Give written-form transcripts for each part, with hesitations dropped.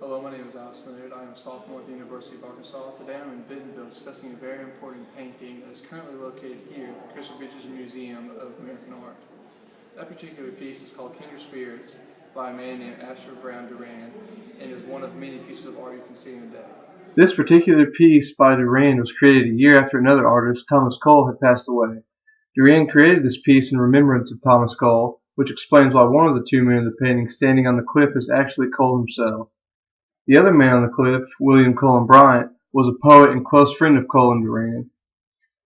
Hello, my name is Alex Leonard. I am a sophomore at the University of Arkansas. Today I'm in Bentonville discussing a very important painting that is currently located here at the Crystal Bridges Museum of American Art. That particular piece is called Kindred Spirits by a man named Asher Brown Durand and is one of many pieces of art you can see in the day. This particular piece by Durand was created a year after another artist, Thomas Cole, had passed away. Durand created this piece in remembrance of Thomas Cole, which explains why one of the two men in the painting standing on the cliff is actually Cole himself. The other man on the cliff, William Cullen Bryant, was a poet and close friend of Cole and Durand.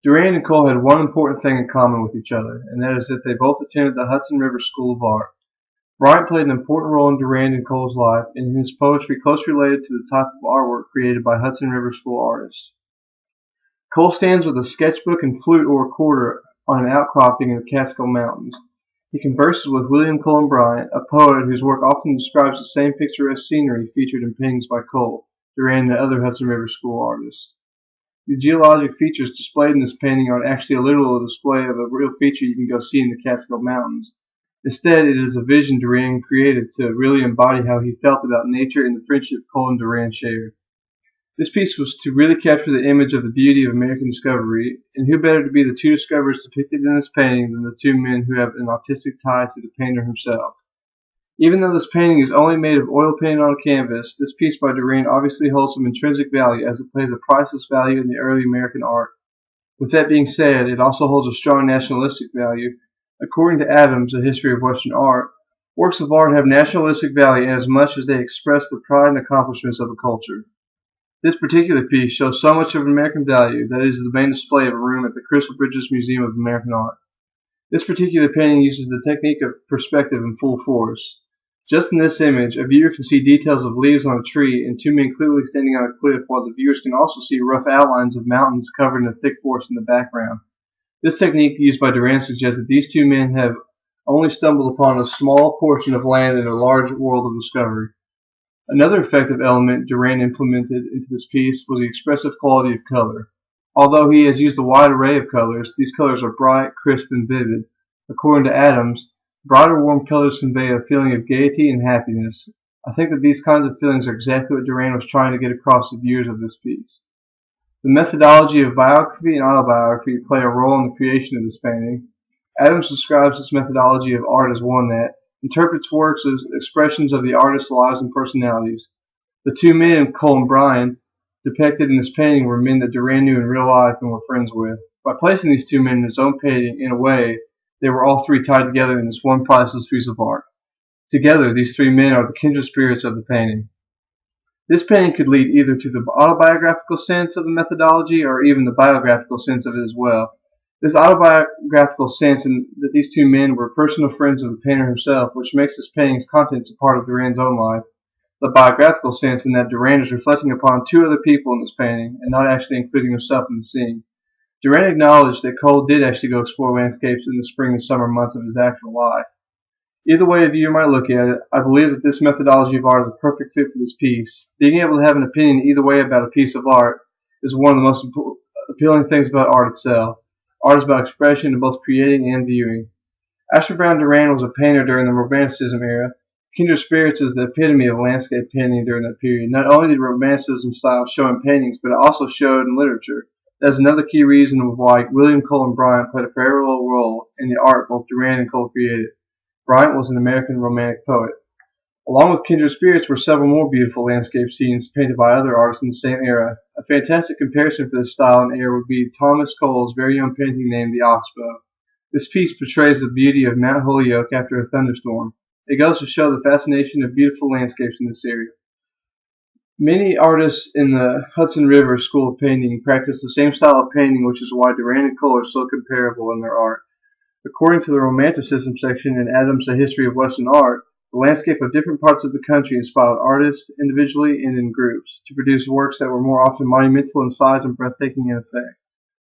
Durand and Cole had one important thing in common with each other, and that is that they both attended the Hudson River School of Art. Bryant played an important role in Durand and Cole's life, and in his poetry closely related to the type of artwork created by Hudson River School artists. Cole stands with a sketchbook and flute or recorder on an outcropping in the Catskill Mountains. He converses with William Cullen Bryant, a poet whose work often describes the same picturesque scenery featured in paintings by Cole, Durand, and other Hudson River School artists. The geologic features displayed in this painting aren't actually a literal display of a real feature you can go see in the Catskill Mountains. Instead, it is a vision Durand created to really embody how he felt about nature and the friendship Cole and Durand shared. This piece was to really capture the image of the beauty of American discovery, and who better to be the two discoverers depicted in this painting than the two men who have an artistic tie to the painter himself. Even though this painting is only made of oil painted on canvas, this piece by Durand obviously holds some intrinsic value as it plays a priceless value in the early American art. With that being said, it also holds a strong nationalistic value. According to Adams, A History of Western Art, works of art have nationalistic value inasmuch as they express the pride and accomplishments of a culture. This particular piece shows so much of American value that it is the main display of a room at the Crystal Bridges Museum of American Art. This particular painting uses the technique of perspective in full force. Just in this image, a viewer can see details of leaves on a tree and two men clearly standing on a cliff, while the viewers can also see rough outlines of mountains covered in a thick forest in the background. This technique used by Durand suggests that these two men have only stumbled upon a small portion of land in a large world of discovery. Another effective element Durand implemented into this piece was the expressive quality of color. Although he has used a wide array of colors, these colors are bright, crisp, and vivid. According to Adams, brighter warm colors convey a feeling of gaiety and happiness. I think that these kinds of feelings are exactly what Durand was trying to get across to viewers of this piece. The methodology of biography and autobiography play a role in the creation of this painting. Adams describes this methodology of art as one that interprets works as expressions of the artist's lives and personalities. The two men, Cole and Bryant, depicted in this painting were men that Durand knew in real life and were friends with. By placing these two men in his own painting, in a way, they were all three tied together in this one priceless piece of art. Together, these three men are the kindred spirits of the painting. This painting could lead either to the autobiographical sense of the methodology or even the biographical sense of it as well. This autobiographical sense in that these two men were personal friends of the painter himself, which makes this painting's contents a part of Durand's own life. The biographical sense in that Durand is reflecting upon two other people in this painting and not actually including himself in the scene. Durand acknowledged that Cole did actually go explore landscapes in the spring and summer months of his actual life. Either way a viewer might look at it, I believe that this methodology of art is a perfect fit for this piece. Being able to have an opinion either way about a piece of art is one of the most appealing things about art itself. Art is about expression in both creating and viewing. Asher Brown Durand was a painter during the Romanticism era. Kindred Spirits is the epitome of landscape painting during that period. Not only did Romanticism style show in paintings, but it also showed in literature. That is another key reason why William Cullen Bryant played a pivotal role in the art both Durand and Cole created. Bryant was an American Romantic poet. Along with Kindred Spirits were several more beautiful landscape scenes painted by other artists in the same era. A fantastic comparison for this style and era would be Thomas Cole's very own painting named The Oxbow. This piece portrays the beauty of Mount Holyoke after a thunderstorm. It goes to show the fascination of beautiful landscapes in this area. Many artists in the Hudson River School of Painting practice the same style of painting, which is why Durand and Cole are so comparable in their art. According to the Romanticism section in Adams' A History of Western Art, the landscape of different parts of the country inspired artists individually and in groups to produce works that were more often monumental in size and breathtaking in effect.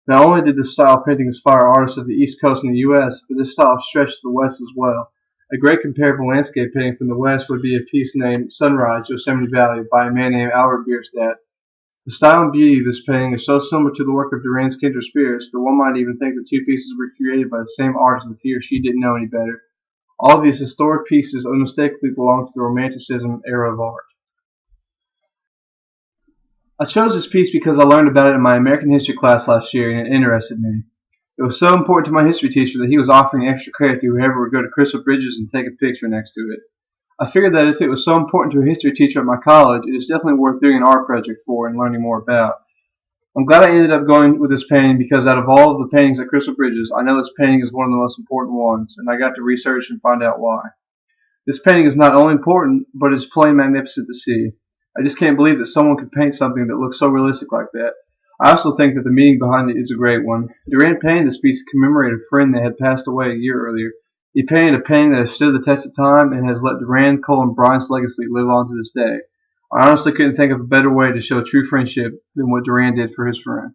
Not only did this style of painting inspire artists of the East Coast in the U.S., but this style stretched to the West as well. A great comparable landscape painting from the West would be a piece named Sunrise, Yosemite Valley by a man named Albert Bierstadt. The style and beauty of this painting is so similar to the work of Durand's Kindred Spirits that one might even think the two pieces were created by the same artist if he or she didn't know any better. All of these historic pieces unmistakably belong to the Romanticism era of art. I chose this piece because I learned about it in my American history class last year and it interested me. It was so important to my history teacher that he was offering extra credit to whoever would go to Crystal Bridges and take a picture next to it. I figured that if it was so important to a history teacher at my college, it is definitely worth doing an art project for and learning more about. I'm glad I ended up going with this painting because out of all of the paintings at Crystal Bridges, I know this painting is one of the most important ones, and I got to research and find out why. This painting is not only important, but it's plain magnificent to see. I just can't believe that someone could paint something that looks so realistic like that. I also think that the meaning behind it is a great one. Durand painted this piece to commemorate a friend that had passed away a year earlier. He painted a painting that has stood the test of time and has let Durand, Cole, and Bryant's legacy live on to this day. I honestly couldn't think of a better way to show true friendship than what Durand did for his friend.